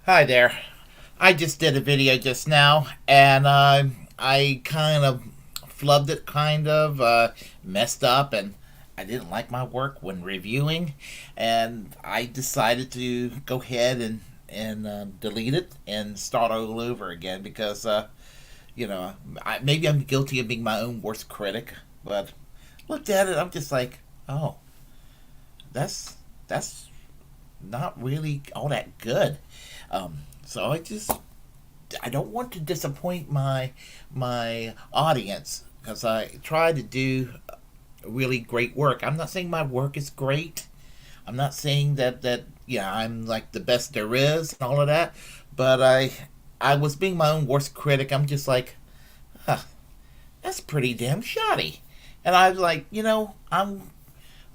Hi there. I just did a video just now, and I kind of flubbed it, messed up, and I didn't like my work when reviewing, and I decided to go ahead and delete it and start all over again because maybe I'm guilty of being my own worst critic, but looked at it, I'm just like, oh, that's not really all that good. So I don't want to disappoint my audience because I try to do really great work. I'm not saying my work is great. I'm not saying that yeah, I'm like the best there is and all of that. But I was being my own worst critic. I'm just like, huh, that's pretty damn shoddy. And I was like, I'm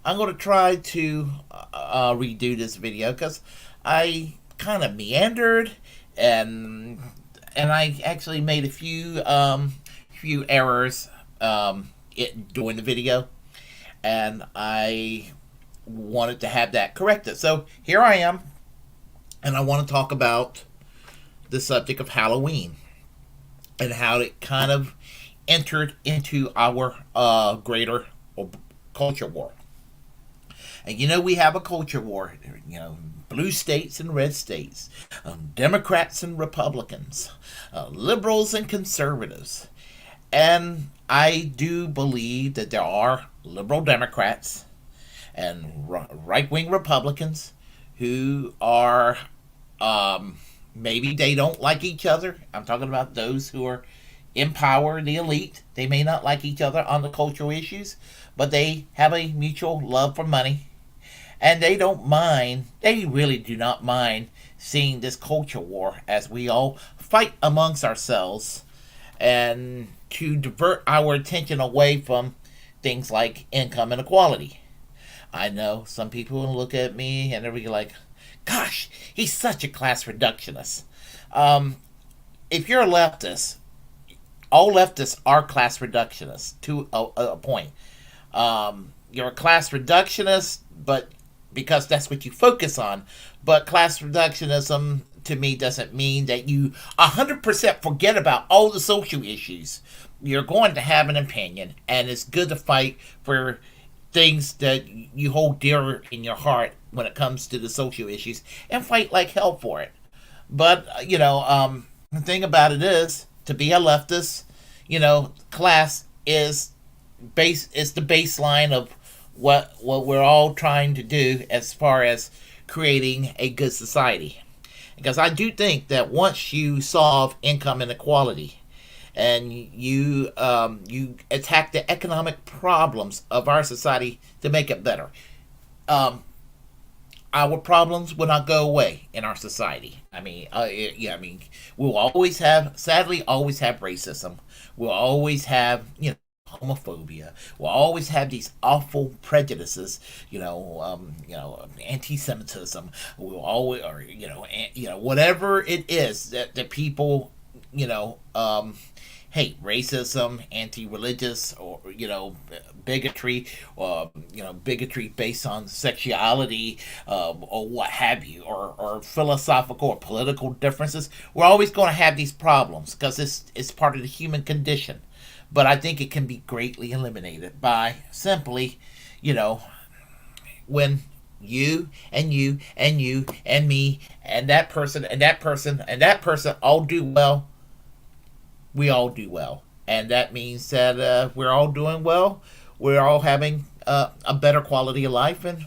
going to try to redo this video because I kind of meandered and I actually made a few errors during the video, and I wanted to have that corrected. So here I am, and I want to talk about the subject of Halloween and how it kind of entered into our greater culture war. And we have a culture war. Blue states and red states, Democrats and Republicans, liberals and conservatives. And I do believe that there are liberal Democrats and right wing Republicans who are, maybe they don't like each other. I'm talking about those who are in power, the elite. They may not like each other on the cultural issues, but they have a mutual love for money, and they don't mind, they really do not mind seeing this culture war as we all fight amongst ourselves and to divert our attention away from things like income inequality. I know some people will look at me and they'll be like, gosh, he's such a class reductionist. Um, if you're a leftist, all leftists are class reductionists to a point. You're a class reductionist, but because that's what you focus on. But class reductionism to me doesn't mean that you 100% forget about all the social issues. You're going to have an opinion, and it's good to fight for things that you hold dear in your heart when it comes to the social issues, and fight like hell for it. But the thing about it is, to be a leftist, class is the baseline of what we're all trying to do as far as creating a good society. Because I do think that once you solve income inequality and you attack the economic problems of our society to make it better, um, our problems will not go away in our society. I mean, we'll always have, sadly, always have racism. We'll always have, homophobia. We'll always have these awful prejudices, anti-Semitism. We'll always, or whatever it is that people, you know, um, hate, racism, anti-religious, or bigotry, or bigotry based on sexuality, or what have you, or philosophical or political differences. We're always going to have these problems because it's part of the human condition. But I think it can be greatly eliminated by simply, you know, when you and you and you and me and that person and that person and that person all do well, we all do well. And that means that we're all doing well. We're all having a better quality of life. And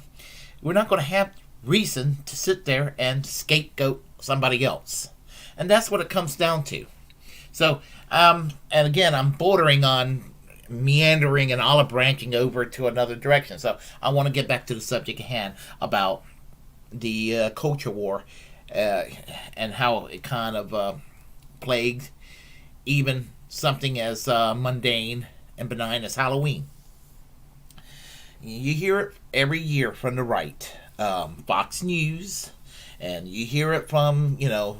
we're not going to have reason to sit there and scapegoat somebody else. And that's what it comes down to. So, and again, I'm bordering on meandering and olive branching over to another direction. So I want to get back to the subject at hand about the culture war uh, and how it kind of plagued even something as mundane and benign as Halloween. You hear it every year from the right, Fox News, and you hear it from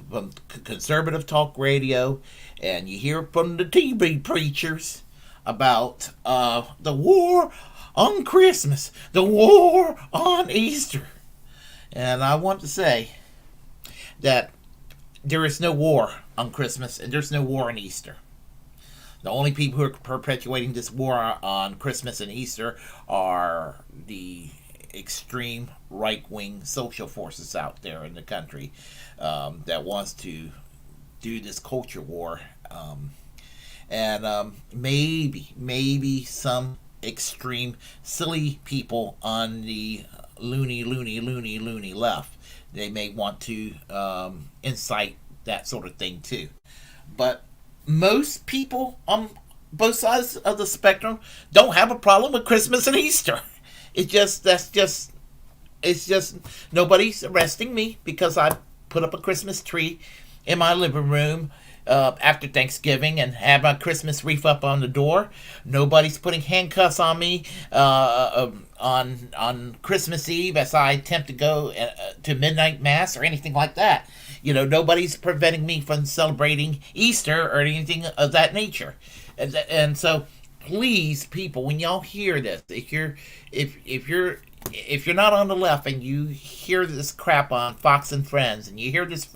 from conservative talk radio, and you hear it from the TV preachers about the war on Christmas, the war on Easter, and I want to say that there is no war on Christmas and there's no war on Easter. The only people who are perpetuating this war on Christmas and Easter are the extreme right-wing social forces out there in the country that wants to do this culture war, and maybe some extreme silly people on the loony left. They may want to incite that sort of thing too, but most people on both sides of the spectrum don't have a problem with Christmas and Easter. It's just nobody's arresting me because I put up a Christmas tree in my living room after Thanksgiving and have my Christmas wreath up on the door. Nobody's putting handcuffs on me on Christmas Eve as I attempt to go to midnight mass or anything like that. Nobody's preventing me from celebrating Easter or anything of that nature. And so, please, people, when y'all hear this, if you're not on the left and you hear this crap on Fox and Friends, and you hear this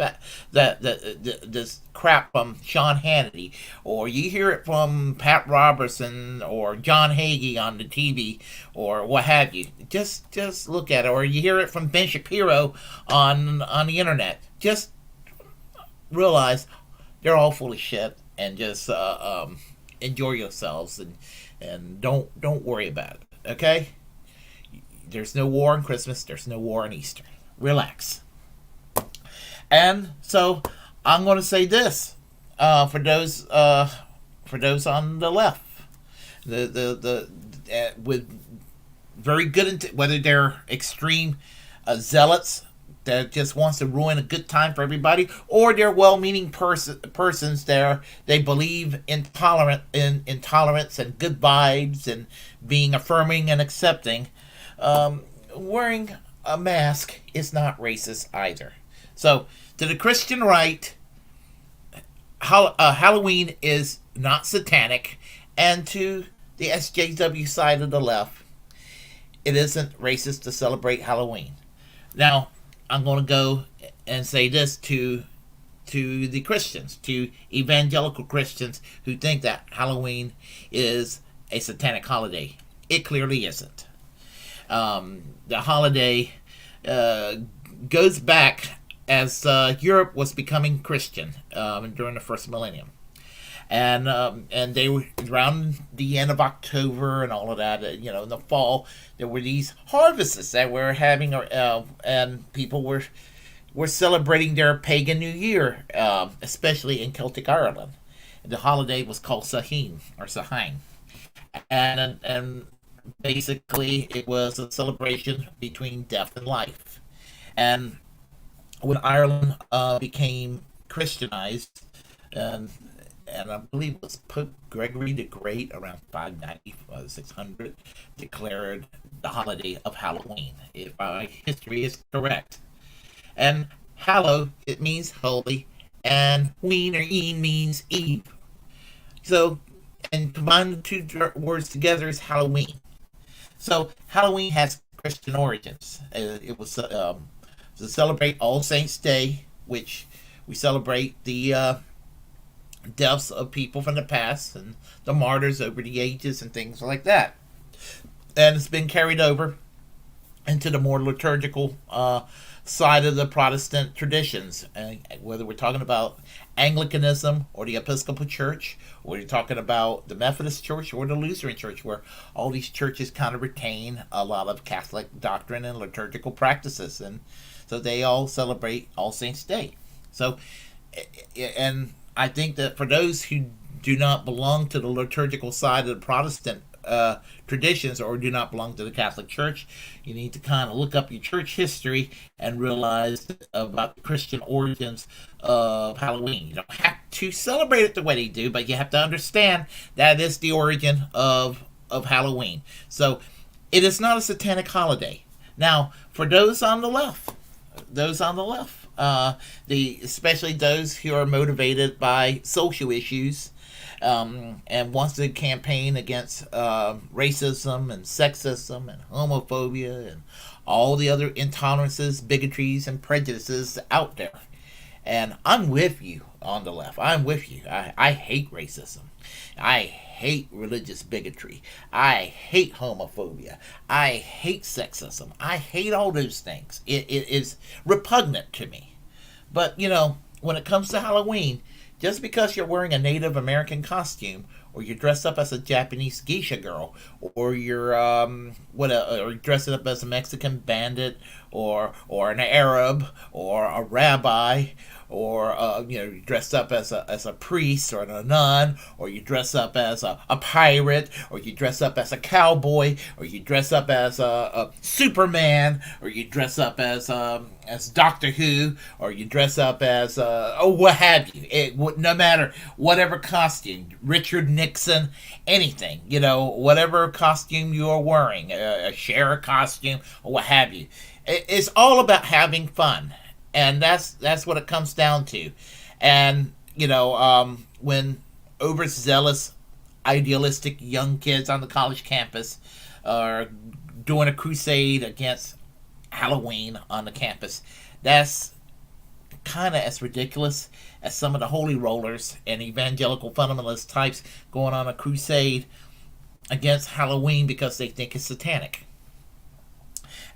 this crap from Sean Hannity, or you hear it from Pat Robertson or John Hagee on the TV, or what have you, just look at it. Or you hear it from Ben Shapiro on the internet. Just realize they're all full of shit, and just enjoy yourselves, and don't worry about it. Okay. There's no war on Christmas. There's no war on Easter. Relax. And so I'm going to say this for those on the left, with very good whether they're extreme zealots that just wants to ruin a good time for everybody, or they're well-meaning persons there. They believe in intolerance and good vibes and being affirming and accepting. Wearing a mask is not racist either. So, to the Christian right, Halloween is not satanic, and to the SJW side of the left, it isn't racist to celebrate Halloween. Now, I'm going to go and say this to the Christians, to evangelical Christians who think that Halloween is a satanic holiday. It clearly isn't. The holiday goes back as Europe was becoming Christian during the first millennium, and they were around the end of October and all of that. In the fall there were these harvests that were having, and people were celebrating their pagan New Year, especially in Celtic Ireland. The holiday was called Samhain, and basically it was a celebration between death and life. And when Ireland became Christianized, and I believe it was Pope Gregory the Great around 590, 600, declared the holiday of Halloween, if my history is correct. And hallow, it means holy, and ween or een means eve. So, and combine the two words together is Halloween. So Halloween has Christian origins. It was to celebrate All Saints' Day, which we celebrate the deaths of people from the past and the martyrs over the ages and things like that. And it's been carried over into the more liturgical side of the Protestant traditions, whether we're talking about Anglicanism or the Episcopal Church, or you're talking about the Methodist Church or the Lutheran Church, where all these churches kind of retain a lot of Catholic doctrine and liturgical practices, and so they all celebrate All Saints' Day. So, and I think that for those who do not belong to the liturgical side of the Protestant traditions, or do not belong to the Catholic Church, you need to kind of look up your church history and realize about the Christian origins of Halloween. You don't have to celebrate it the way they do, but you have to understand that is the origin of Halloween. So it is not a satanic holiday. Now, for those on the left, especially those who are motivated by social issues, and wants to campaign against racism and sexism and homophobia and all the other intolerances, bigotries, and prejudices out there. And I'm with you on the left. I'm with you. I hate racism. I hate religious bigotry. I hate homophobia. I hate sexism. I hate all those things. It is repugnant to me. But, when it comes to Halloween, just because you're wearing a Native American costume, or you're dressed up as a Japanese geisha girl, or you're or dressing up as a Mexican bandit, or an Arab, or a rabbi, or you're dressed up as a priest or a nun, or you dress up as a pirate, or you dress up as a cowboy, or you dress up as a Superman, or you dress up as Doctor Who, or you dress up as what have you. No matter whatever costume, Richard Nixon, anything, whatever costume you are wearing, a Cher costume, or what have you. It's all about having fun. And that's what it comes down to. And, when overzealous, idealistic young kids on the college campus are doing a crusade against Halloween on the campus, that's kind of as ridiculous as some of the holy rollers and evangelical fundamentalist types going on a crusade against Halloween because they think it's satanic.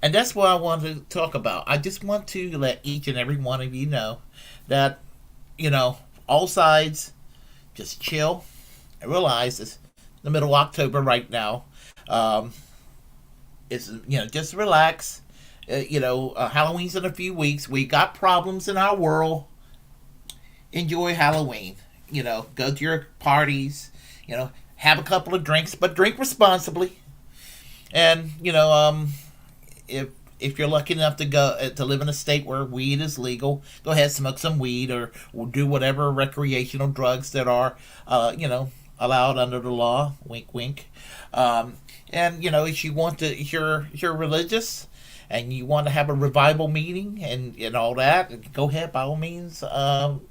And that's what I wanted to talk about. I just want to let each and every one of you know that, all sides just chill and realize it's the middle of October right now. It's, just relax. Halloween's in a few weeks. We got problems in our world. Enjoy Halloween. Go to your parties. Have a couple of drinks, but drink responsibly. And, if you're lucky enough to live in a state where weed is legal, go ahead, smoke some weed, or do whatever recreational drugs that are allowed under the law. Wink, wink. And if you want to, if you're religious and you want to have a revival meeting and all that, go ahead, by all means.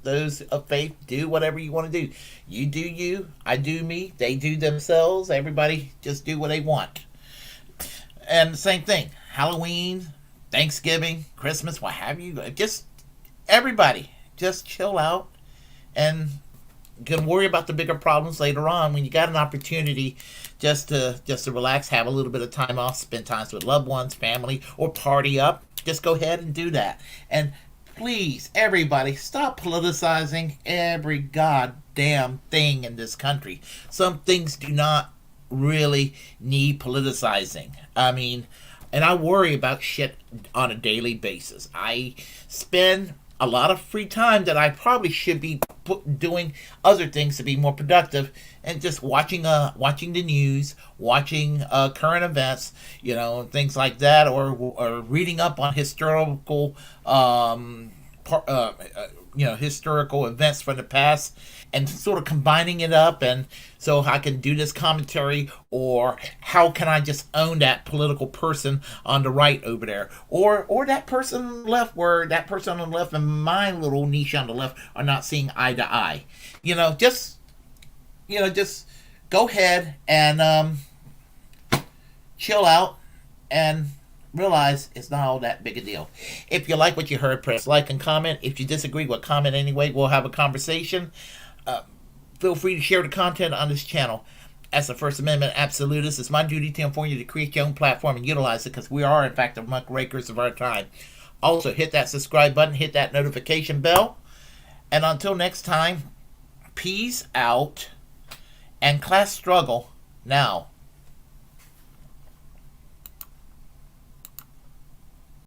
Those of faith, do whatever you want to do. You do you, I do me, they do themselves. Everybody just do what they want. And the same thing, Halloween, Thanksgiving, Christmas, what have you. Just everybody, just chill out, and you can worry about the bigger problems later on when you got an opportunity just to relax, have a little bit of time off, spend time with loved ones, family, or party up. Just go ahead and do that. And please, everybody, stop politicizing every goddamn thing in this country. Some things do not really need politicizing. I mean, and I worry about shit on a daily basis. I spend a lot of free time that I probably should be doing other things to be more productive, and just watching the news, watching current events, things like that, or reading up on historical historical events from the past, and sort of combining it up, and so I can do this commentary, or how can I just own that political person on the right over there, or that person on the left, where that person on the left and my little niche on the left are not seeing eye to eye. Just go ahead and chill out and realize it's not all that big a deal. If you like what you heard, press like and comment. If you disagree, well, comment anyway. We'll have a conversation. Feel free to share the content on this channel. As a First Amendment absolutist, it's my duty to inform you to create your own platform and utilize it, because we are, in fact, the muckrakers of our time. Also, hit that subscribe button, hit that notification bell. And until next time, peace out and class struggle now.